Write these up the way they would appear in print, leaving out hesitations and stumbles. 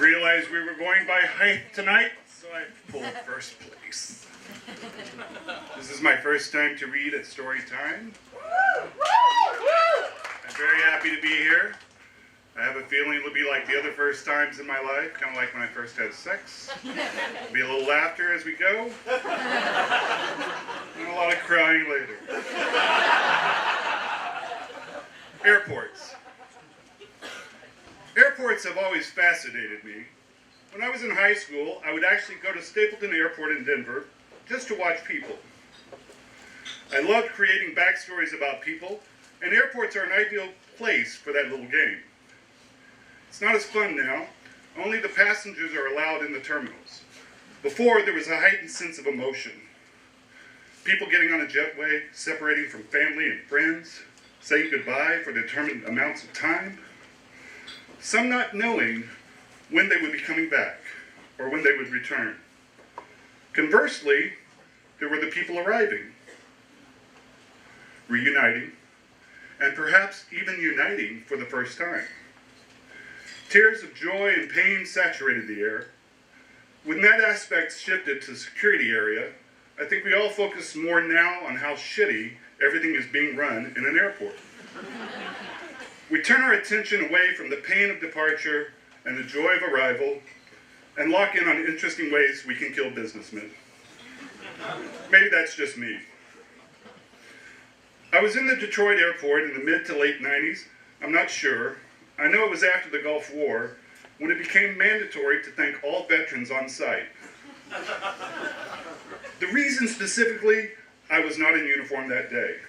realized we were going by height tonight, so I pulled first place. This is my first time to read at story time. I'm very happy to be here. I have a feeling it'll be like the other first times in my life, kind of like when I first had sex. There'll be a little laughter as we go, and a lot of crying later. Airports. Airports have always fascinated me. When I was in high school, I would actually go to Stapleton Airport in Denver just to watch people. I loved creating backstories about people, and airports are an ideal place for that little game. It's not as fun now. Only the passengers are allowed in the terminals. Before, there was a heightened sense of emotion. People getting on a jetway, separating from family and friends, saying goodbye for determined amounts of time. Some not knowing when they would be coming back or when they would return. Conversely, there were the people arriving, reuniting, and perhaps even uniting for the first time. Tears of joy and pain saturated the air. When that aspect shifted to the security area, I think we all focus more now on how shitty everything is being run in an airport. We turn our attention away from the pain of departure and the joy of arrival and lock in on interesting ways we can kill businessmen. Maybe that's just me. I was in the Detroit airport in the mid to late 90s. I'm not sure. I know it was after the Gulf War when it became mandatory to thank all veterans on site. The reason specifically, I was not in uniform that day.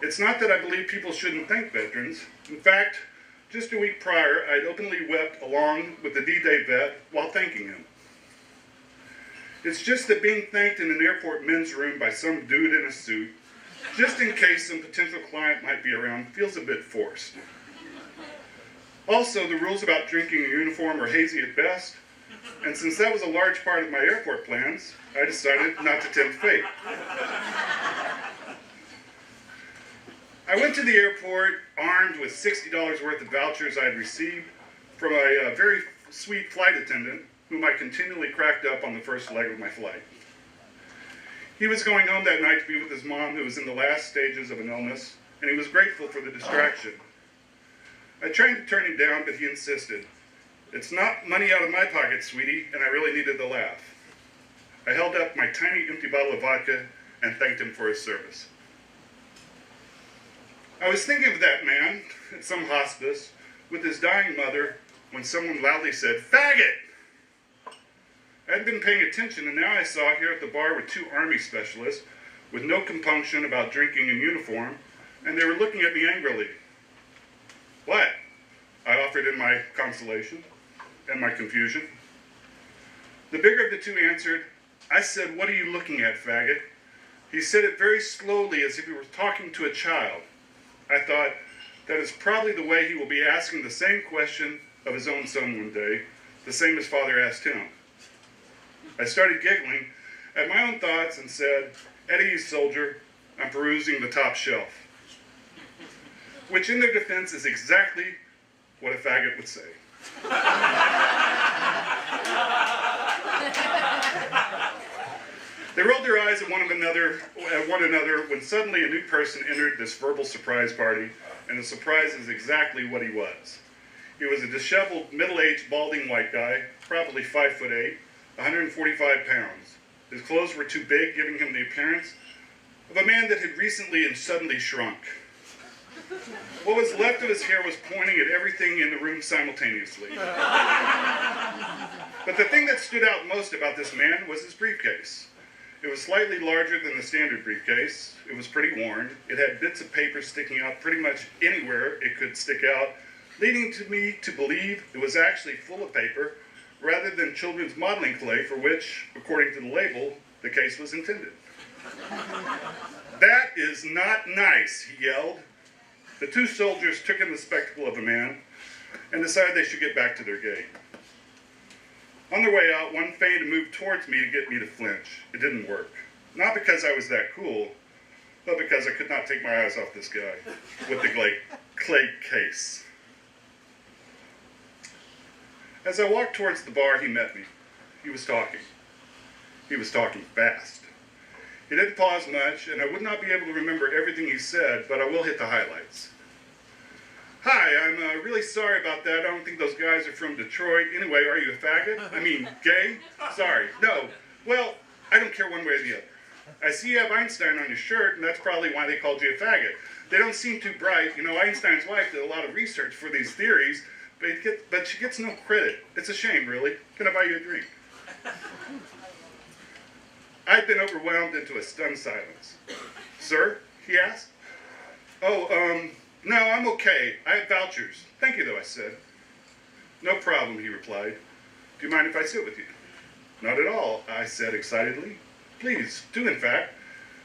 It's not that I believe people shouldn't thank veterans. In fact, just a week prior, I'd openly wept along with the D-Day vet while thanking him. It's just that being thanked in an airport men's room by some dude in a suit, just in case some potential client might be around, feels a bit forced. Also, the rules about drinking in uniform are hazy at best, and since that was a large part of my airport plans, I decided not to tempt fate. I went to the airport armed with $60 worth of vouchers I had received from a very sweet flight attendant whom I continually cracked up on the first leg of my flight. He was going home that night to be with his mom, who was in the last stages of an illness, and he was grateful for the distraction. I tried to turn him down, but he insisted. "It's not money out of my pocket, sweetie," and I really needed the laugh. I held up my tiny empty bottle of vodka and thanked him for his service. I was thinking of that man at some hospice with his dying mother when someone loudly said, "Faggot!" I hadn't been paying attention, and now I saw here at the bar were two Army specialists with no compunction about drinking in uniform, and they were looking at me angrily. "What?" I offered in my consolation and my confusion. The bigger of the two answered, "I said, 'What are you looking at, faggot?'" He said it very slowly as if he were talking to a child. I thought, that is probably the way he will be asking the same question of his own son one day, the same his father asked him. I started giggling at my own thoughts and said, "At ease, soldier, I'm perusing the top shelf." Which in their defense is exactly what a faggot would say. They rolled their eyes at one another when suddenly a new person entered this verbal surprise party, and the surprise is exactly what he was. He was a disheveled, middle-aged, balding white guy, probably 5'8", 145 pounds. His clothes were too big, giving him the appearance of a man that had recently and suddenly shrunk. What was left of his hair was pointing at everything in the room simultaneously. But the thing that stood out most about this man was his briefcase. It was slightly larger than the standard briefcase. It was pretty worn. It had bits of paper sticking out pretty much anywhere it could stick out, leading to me to believe it was actually full of paper rather than children's modeling clay for which, according to the label, the case was intended. "That is not nice," he yelled. The two soldiers took in the spectacle of the man and decided they should get back to their game. On their way out, one feigned to move towards me to get me to flinch. It didn't work. Not because I was that cool, but because I could not take my eyes off this guy with the clay case. As I walked towards the bar, he met me. He was talking. He was talking fast. He didn't pause much, and I would not be able to remember everything he said, but I will hit the highlights. Hi, I'm really sorry about that. I don't think those guys are from Detroit. Anyway, are you a faggot? I mean, gay? Sorry. No. Well, I don't care one way or the other. I see you have Einstein on your shirt, and that's probably why they called you a faggot. They don't seem too bright. You know, Einstein's wife did a lot of research for these theories, but she gets no credit. It's a shame, really. Can I buy you a drink? I'd been overwhelmed into a stunned silence. Sir? He asked. Oh, no, I'm okay. I have vouchers. Thank you, though, I said. No problem, he replied. Do you mind if I sit with you? Not at all, I said excitedly. Please, do in fact.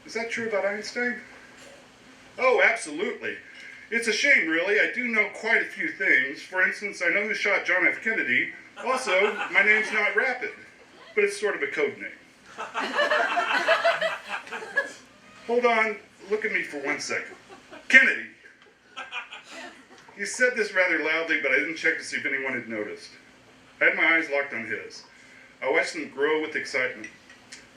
Is that true about Einstein? Oh, absolutely. It's a shame, really. I do know quite a few things. For instance, I know who shot John F. Kennedy. Also, my name's not Rapid, but it's sort of a code name. Hold on, look at me for 1 second. Kennedy. He said this rather loudly, but I didn't check to see if anyone had noticed. I had my eyes locked on his. I watched them grow with excitement.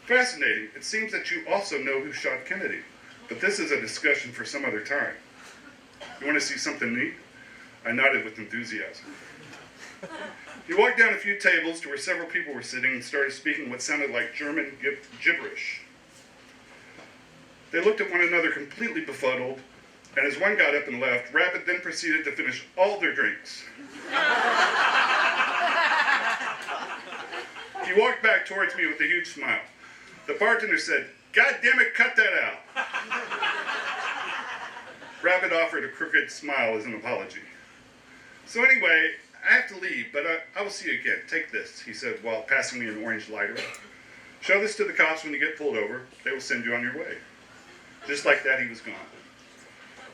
Fascinating. It seems that you also know who shot Kennedy. But this is a discussion for some other time. You want to see something neat? I nodded with enthusiasm. He walked down a few tables to where several people were sitting and started speaking what sounded like German gibberish. They looked at one another completely befuddled, and as one got up and left, Rapid then proceeded to finish all their drinks. He walked back towards me with a huge smile. The bartender said, "God damn it, cut that out." Rapid offered a crooked smile as an apology. So anyway, I have to leave, but I will see you again. Take this, he said while passing me an orange lighter. Show this to the cops when you get pulled over. They will send you on your way. Just like that, he was gone.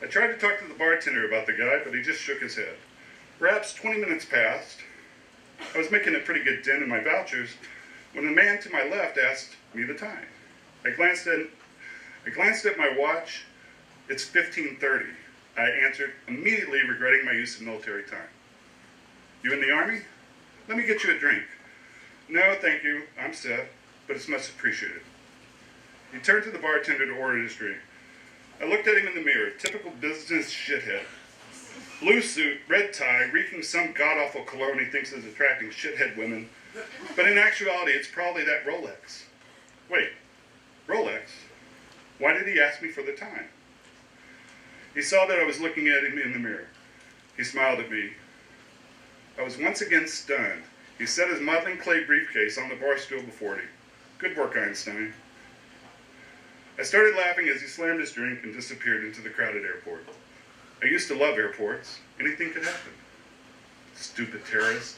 I tried to talk to the bartender about the guy, but he just shook his head. Perhaps 20 minutes passed. I was making a pretty good dent in my vouchers when the man to my left asked me the time. I glanced at my watch. It's 15:30. I answered, immediately regretting my use of military time. You in the Army? Let me get you a drink. No, thank you. I'm set, but it's much appreciated. He turned to the bartender to order his drink. I looked at him in the mirror, typical business shithead. Blue suit, red tie, reeking some god-awful cologne he thinks is attracting shithead women. But in actuality, it's probably that Rolex. Wait, Rolex? Why did he ask me for the time? He saw that I was looking at him in the mirror. He smiled at me. I was once again stunned. He set his modeling clay briefcase on the bar stool before him. Good work, Einstein. I started laughing as he slammed his drink and disappeared into the crowded airport. I used to love airports. Anything could happen. Stupid terrorist.